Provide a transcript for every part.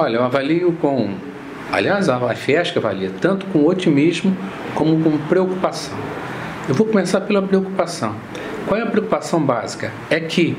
Olha, eu avalio com... Aliás, a Fiesc avalia tanto com otimismo como com preocupação. Eu vou começar pela preocupação. Qual é a preocupação básica? É que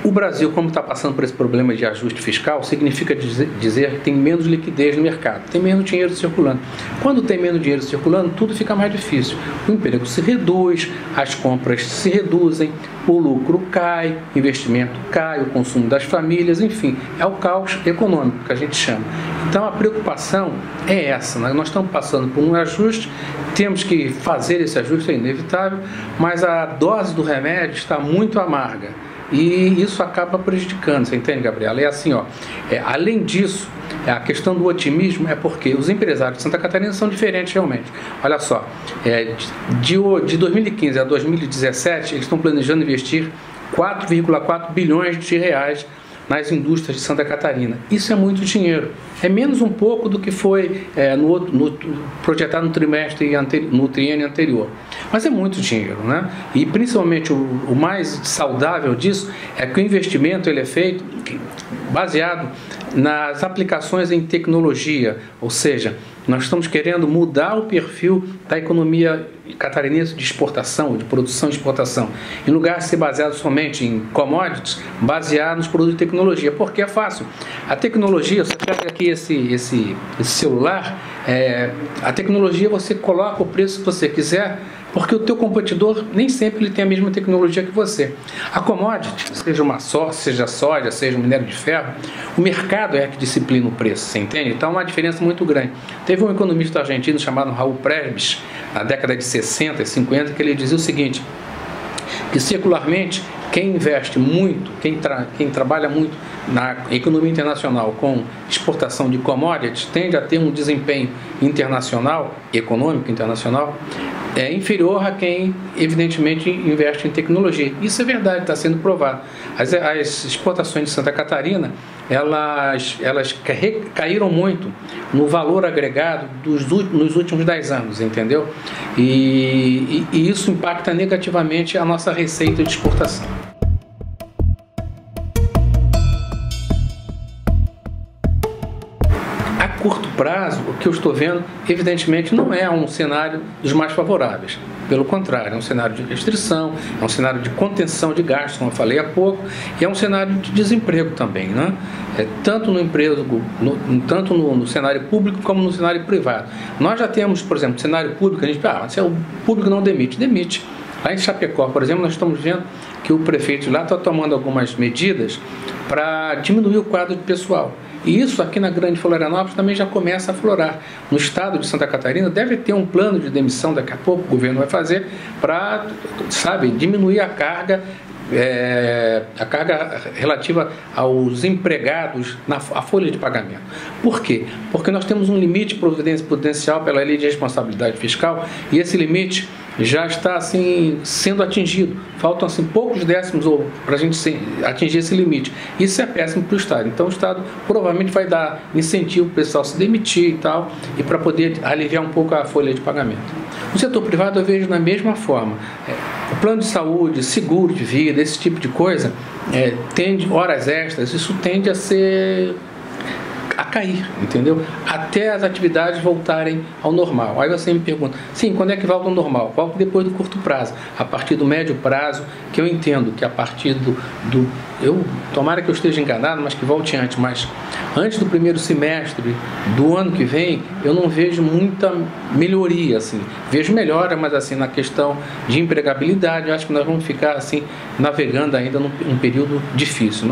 o Brasil, como está passando por esse problema de ajuste fiscal, significa dizer que tem menos liquidez no mercado, tem menos dinheiro circulando. Quando tem menos dinheiro circulando, tudo fica mais difícil. O emprego se reduz, as compras se reduzem, o lucro cai, o investimento cai, o consumo das famílias, enfim, é o caos econômico que a gente chama. Então a preocupação é essa, né? Nós estamos passando por um ajuste, temos que fazer esse ajuste, é inevitável, mas a dose do remédio está muito amarga. E isso acaba prejudicando, você entende, Gabriela? É assim, ó, além disso, a questão do otimismo é porque os empresários de Santa Catarina são diferentes realmente. Olha só, de 2015 a 2017, eles estão planejando investir 4,4 bilhões de reais nas indústrias de Santa Catarina. Isso é muito dinheiro. É menos um pouco do que foi projetado no triênio anterior. Mas é muito dinheiro, né? E principalmente o mais saudável disso é que o investimento ele é feito baseado nas aplicações em tecnologia, ou seja, nós estamos querendo mudar o perfil da economia catarinense de exportação, de produção e exportação. Em lugar de ser baseado somente em commodities, basear nos produtos de tecnologia, porque é fácil. A tecnologia, você pega aqui esse celular, a tecnologia você coloca o preço que você quiser, porque o teu competidor nem sempre ele tem a mesma tecnologia que você. A commodity, seja soja, seja um minério de ferro, o mercado é que disciplina o preço, você entende? Então é uma diferença muito grande. Teve um economista argentino chamado Raul Prebisch, na década de 60 e 50, que ele dizia o seguinte, que circularmente quem investe muito, quem trabalha muito na economia internacional com exportação de commodities, tende a ter um desempenho internacional, econômico internacional, inferior a quem, evidentemente, investe em tecnologia. Isso é verdade, está sendo provado. As exportações de Santa Catarina, elas caíram muito no valor agregado nos últimos 10 anos, entendeu? E isso impacta negativamente a nossa receita de exportação. A curto prazo, o que eu estou vendo, evidentemente, não é um cenário dos mais favoráveis. Pelo contrário, é um cenário de restrição, é um cenário de contenção de gastos, como eu falei há pouco, e é um cenário de desemprego também, né? Tanto no cenário público como no cenário privado. Nós já temos, por exemplo, no cenário público, a gente se o público não demite. Lá em Chapecó, por exemplo, nós estamos vendo que o prefeito lá está tomando algumas medidas para diminuir o quadro de pessoal. E isso aqui na Grande Florianópolis também já começa a aflorar. No estado de Santa Catarina deve ter um plano de demissão, daqui a pouco o governo vai fazer, para, diminuir a carga relativa aos empregados na folha de pagamento. Por quê? Porque nós temos um limite prudencial pela lei de responsabilidade fiscal e esse limite já está sendo atingido. Faltam poucos décimos para a gente atingir esse limite. Isso é péssimo para o Estado. Então o Estado provavelmente vai dar incentivo para o pessoal se demitir e tal, e para poder aliviar um pouco a folha de pagamento. No setor privado eu vejo da mesma forma. O plano de saúde, seguro de vida, esse tipo de coisa, horas extras, isso tende a cair, entendeu? Até as atividades voltarem ao normal. Aí você me pergunta, sim, quando é que volta ao normal? Volta depois do curto prazo, a partir do médio prazo, que eu entendo que a partir tomara que eu esteja enganado, mas que volte antes, mas antes do primeiro semestre do ano que vem, eu não vejo muita melhoria, vejo melhora, mas na questão de empregabilidade, eu acho que nós vamos ficar navegando ainda num período difícil.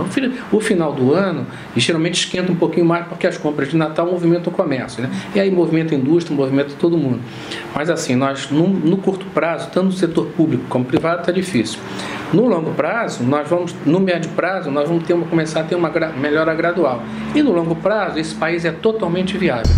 O final do ano, geralmente esquenta um pouquinho mais, porque as compras de Natal movimentam o comércio, né? E aí movimenta a indústria, movimenta todo mundo. Mas nós no curto prazo, tanto no setor público como privado, está difícil. No longo prazo, no médio prazo, nós vamos começar a ter uma melhora gradual. E no longo prazo, esse país é totalmente viável.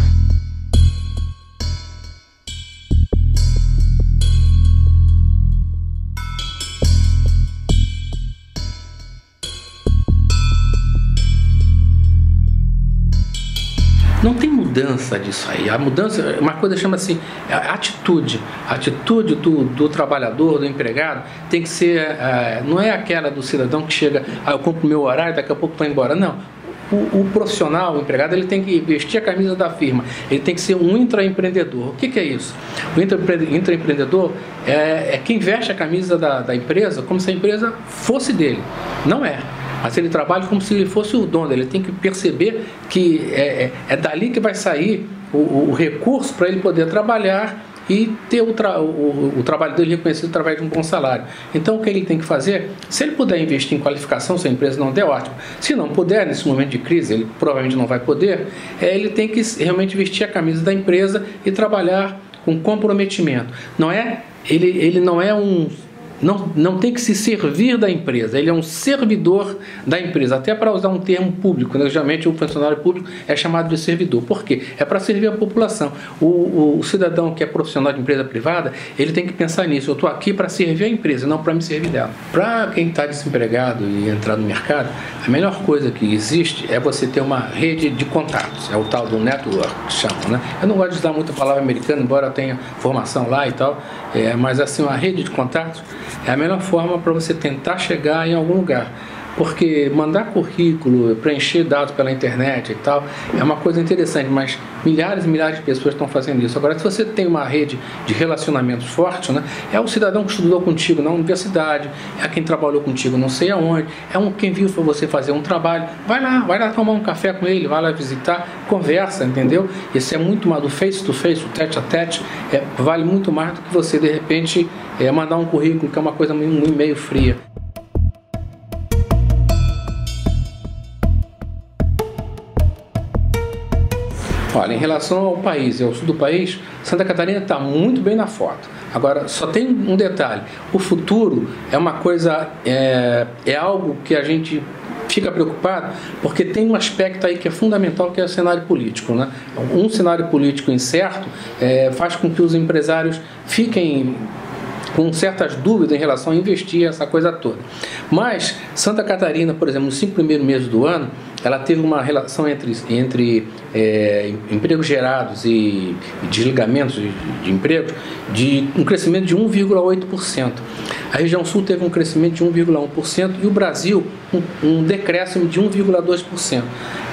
Não tem mudança disso aí. A mudança, uma coisa chama-se atitude. A atitude do trabalhador, do empregado, tem que ser, não é aquela do cidadão que chega, eu compro meu horário, daqui a pouco vai embora. Não. o profissional, o empregado, ele tem que vestir a camisa da firma, ele tem que ser um intraempreendedor. O que é isso? O intraempreendedor é quem veste a camisa da empresa como se a empresa fosse dele. Não é. Mas ele trabalha como se ele fosse o dono, ele tem que perceber que é dali que vai sair o recurso para ele poder trabalhar e ter o trabalho dele reconhecido através de um bom salário. Então, o que ele tem que fazer, se ele puder investir em qualificação, se a empresa não der, ótimo. Se não puder, nesse momento de crise, ele provavelmente não vai poder, ele tem que realmente vestir a camisa da empresa e trabalhar com comprometimento. Ele não é não tem que se servir da empresa, ele é um servidor da empresa, até para usar um termo público, né? Geralmente o funcionário público é chamado de servidor. Por quê? É para servir a população. O cidadão que é profissional de empresa privada, ele tem que pensar nisso, eu estou aqui para servir a empresa, não para me servir dela. Para quem está desempregado e entrar no mercado, a melhor coisa que existe é você ter uma rede de contatos, é o tal do network que chamam, né? Eu não gosto de usar muito a palavra americana, embora eu tenha formação lá e tal, mas assim, uma rede de contatos é a melhor forma para você tentar chegar em algum lugar. Porque mandar currículo, preencher dados pela internet e tal, é uma coisa interessante, mas milhares e milhares de pessoas estão fazendo isso. Agora, se você tem uma rede de relacionamentos forte, né, é o cidadão que estudou contigo na universidade, é quem trabalhou contigo não sei aonde, quem viu você fazer um trabalho, vai lá tomar um café com ele, vai lá visitar, conversa, entendeu? Isso é muito mais do face to face, o tete a tete, vale muito mais do que você, de repente, mandar um currículo, que é uma coisa meio fria. Olha, em relação ao país e ao sul do país, Santa Catarina está muito bem na foto. Agora, só tem um detalhe: o futuro é uma coisa, é algo que a gente fica preocupado, porque tem um aspecto aí que é fundamental, que é o cenário político, né? Um cenário político incerto faz com que os empresários fiquem com certas dúvidas em relação a investir essa coisa toda. Mas Santa Catarina, por exemplo, nos 5 primeiros meses do ano, ela teve uma relação entre empregos gerados e desligamentos de emprego de um crescimento de 1,8%. A região sul teve um crescimento de 1,1% e o Brasil um decréscimo de 1,2%.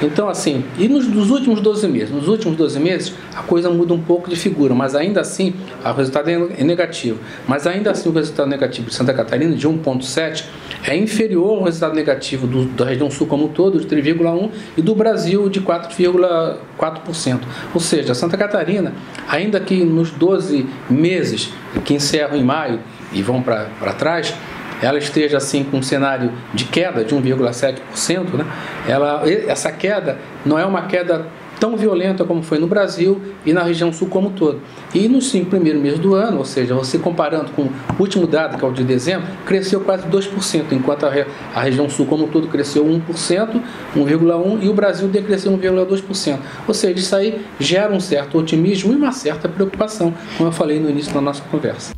Então, assim, e nos últimos 12 meses, a coisa muda um pouco de figura, mas ainda assim o resultado é negativo. Mas ainda assim o resultado negativo de Santa Catarina, de 1,7%, é inferior ao resultado negativo da região sul como um todo, de 3,1%, e do Brasil, de 4,4%. Ou seja, Santa Catarina, ainda que nos 12 meses que encerram em maio e vão para trás, ela esteja assim com um cenário de queda de 1,7%, né? Essa queda não é uma queda tão violenta como foi no Brasil e na região sul como um todo. E nos 5 primeiros meses do ano, ou seja, você comparando com o último dado, que é o de dezembro, cresceu quase 2%, enquanto a região sul como um todo cresceu 1%, 1,1%, e o Brasil decresceu 1,2%. Ou seja, isso aí gera um certo otimismo e uma certa preocupação, como eu falei no início da nossa conversa.